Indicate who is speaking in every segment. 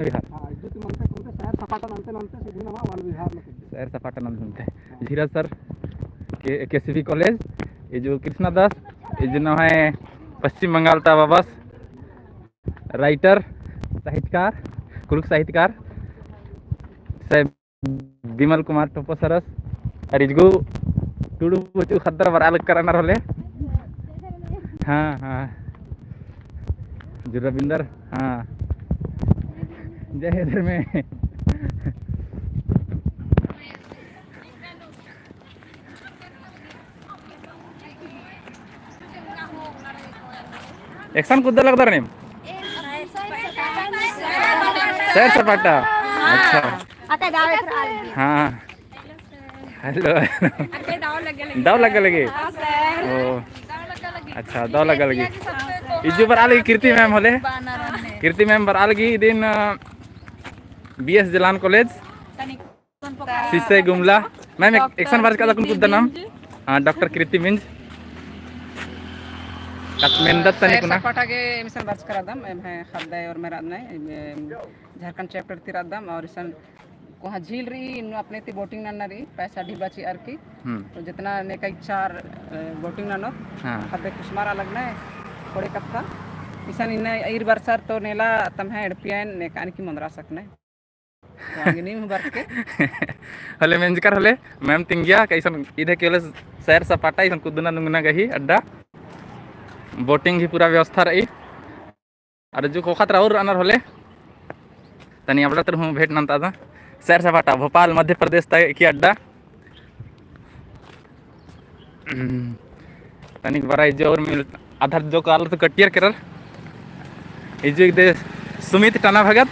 Speaker 1: विहार
Speaker 2: इज्जुति मनते कुंते शहर सपाटा नंते नंते सीधी नमा वन विहार में
Speaker 1: शहर सपाटा नंते धीरज सर केसीबी कॉलेज ये जो कृष्णा दास ये जो नाम है पश्चिम बंगाल था बस राइटर साहित्यकार कुरुक साहित्यकार विमल कुमार टोपो सरस और इजगु टुडू बचू खद्दर बर अलग कराना रोले हाँ हाँ जो रविंदर हाँ जय इधर में एक्शन कुछ लगता नहीं सैर सपाटा अच्छा हाँ हेलो दाव लगे ओ अच्छा दाव लगे इजू पर आलगी कीर्ति मैम होले कीर्ति मैम पर आलगी दिन BS Jalan college सिसे Gumla ma'am action बार का कुछ नाम हाँ डॉक्टर कीर्ति मिंज
Speaker 3: सपाटा के मिशन बात करादम मैं खबदाय और मेरा नहीं झारखंड चैप्टर तिरादम और इसन कोहा झील रही इन अपने ती बोटिंग ना रही पैसा ढीबा ची आर की तो जितना ने कई चार बोटिंग ना नो खबदे कुशमारा लगना है थोड़े कप्ता इसन इन ईर बरसर तो नेला तम है एडपियन ने कान की मंदरा सकने तो आगे नहीं बर के
Speaker 1: हले मेंजकर हले मैम तिंगिया कैसन इधर केवल शहर सपाटा इसन कुदना नुंगना गही अड्डा बोटिंग ही पूरा व्यवस्था रही और जो कोखत और अनर होले तनी अब तर हूँ भेट नंता था सैर सपाटा भोपाल मध्य प्रदेश तक की अड्डा तनिक बड़ा जो और मिल आधार जो काल तो कटियर करल इजु दे सुमित टना भगत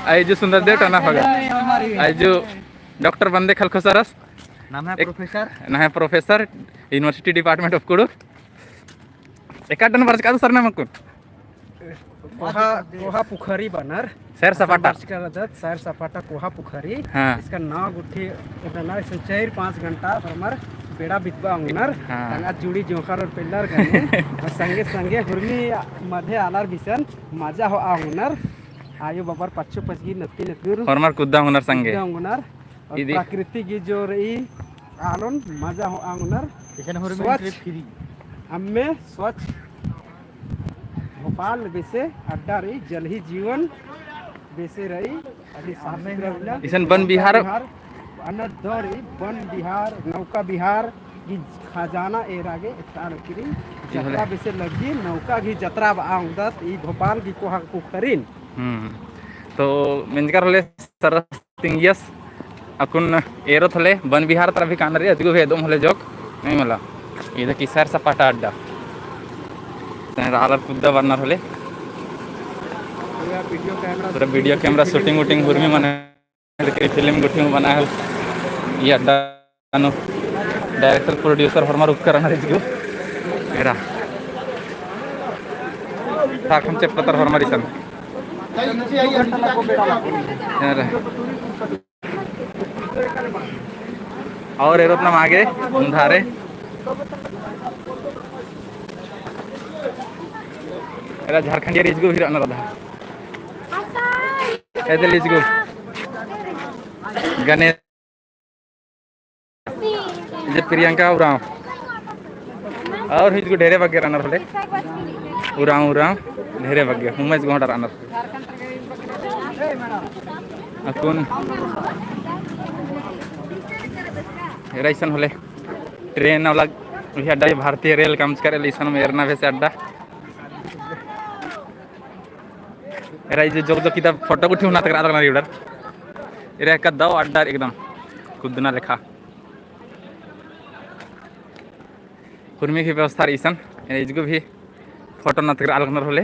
Speaker 1: आई जो सुंदरदेव टना भगत आई जो डॉक्टर बंदे खलखोसरस नाम है प्रोफेसर यूनिवर्सिटी डिपार्टमेंट ऑफ कुडू एकाडन वर्ष का सर नाम कुन
Speaker 2: कोहा पुखरी बनर
Speaker 1: सैर सपाटा
Speaker 2: सैर सपाटा कोहा पुखरी
Speaker 1: हाँ।
Speaker 2: इसका नाव गुठी इतना 4-5 घंटा हमार बेड़ा बितवा हुनर तंगा जुड़ी जोखर और पिल्लर गने और संगे संगे हुरमी मध्य आलार बिसन मजा हो आ हुनर आयु बाबर पच्चू पचगी नत्ती नतुर
Speaker 1: हरमार कुद्दा हुनर संगे
Speaker 2: हुनर और प्रकृति की जो रही आलोन मजा हो आ हुनर इसन हुरमी ट्रिप फ्री हमें स्वच्छ भोपाल वैसे अड्डा रही जल ही जीवन वैसे रही अभी सामने
Speaker 1: इसन वन बिहार
Speaker 2: अनद दौरी वन बिहार नौका बिहार की खजाना एरागे तारकिरी जत्रा वैसे लगी नौका की जत्रा आउदत ई भोपाल की कोहा पुखरीन
Speaker 1: तो मेंजकर होले सरस तिंगियस अकुन एरो थले वन बिहार तरफ भी कान रे अतिगु भेदम होले जोक नहीं मला इधर की सैर सपाटा अड्डा आलर कुद्दा बर्नर होले पूरा वीडियो कैमरा शूटिंग वूटिंग हुर्मी मन फिल्म गुटिंग बना है ये अड्डा नो डायरेक्टर प्रोड्यूसर हरमार उपकरण रिजगु एरा ताकम चेप्टर हरमारी सन और एरोप्लेन आगे धारे एरा झारखंड रिजगु भी रहना रहा ऐसे रिजगु गणेश जे प्रियंका उराव और रिजगु ढेरे बगे रहना रहे उराव उराव ढेरे बगे उमेश गोंडा रहना अकुन ऐसा होले ट्रेन वाला अड्डा भारतीय रेल काम करे ऐसा में एरना वैसे अड्डा एरा जो जो किताब फोटो उठी ना तक आदर इधर एरा का दाव अड्डा एकदम खुदना लेखा कुर्मी की व्यवस्था ईसन इसको भी फोटो ना तक आलगनर होले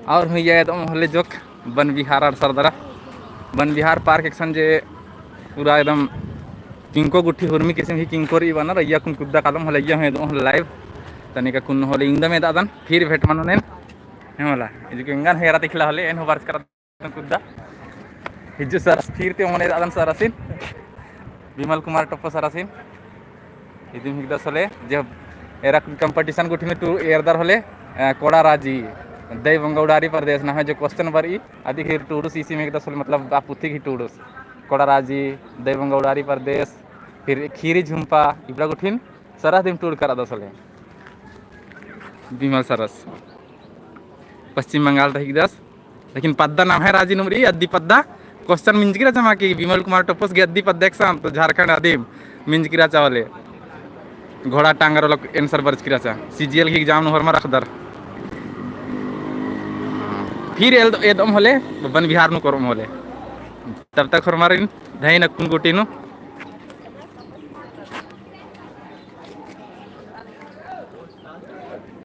Speaker 1: और हुई है एकदम होले जोक वन विहार और सरदरा वन विहार पार्क एक्शन जे पूरा एकदम किंको गुठी हुर्मी किसी भी किंकोरी बना रैया कुन कुद्दा कालम होले ये है तो लाइव तनिका कुन होले इंदा में दादन फिर भेट मनोनेन हेमला इजु इंगान हेरा दिखला होले एन हो बार्स कर कुद्दा हिजु सर फिर ते मने दादन सर असिन विमल कुमार टप्पो सर असिन इदिम हिगदा सोले जे एरा कंपटीशन गुठी में टूर एरदार होले कोड़ाराजी देवंगौड़ारी प्रदेश ना है जो क्वेश्चन नंबर ई आदि फिर टूडूस इसी में एक दस मतलब आप पुथी की टूडूस कोड़ाराजी देवंगौड़ारी प्रदेश फिर खीरी झुम्पा इबरा गुठिन सरस दिन टूर करा दसले विमल सरस पश्चिम बंगाल रही दस लेकिन पद्दा नाम है राजी नंबरी अद्दी पद्दा क्वेश्चन मिंजगिरा जमा की विमल कुमार टोपस के अद्दी पद्दा एग्जाम तो झारखंड आदिम मिंजगिरा चावले घोड़ा टांगर वाला आंसर बर्ज किरा चा सीजीएल की एग्जाम नहर में रखदर फिर एकदम होले वन बिहार नु करम होले तब तक हमारे धई नकुन गुटी नु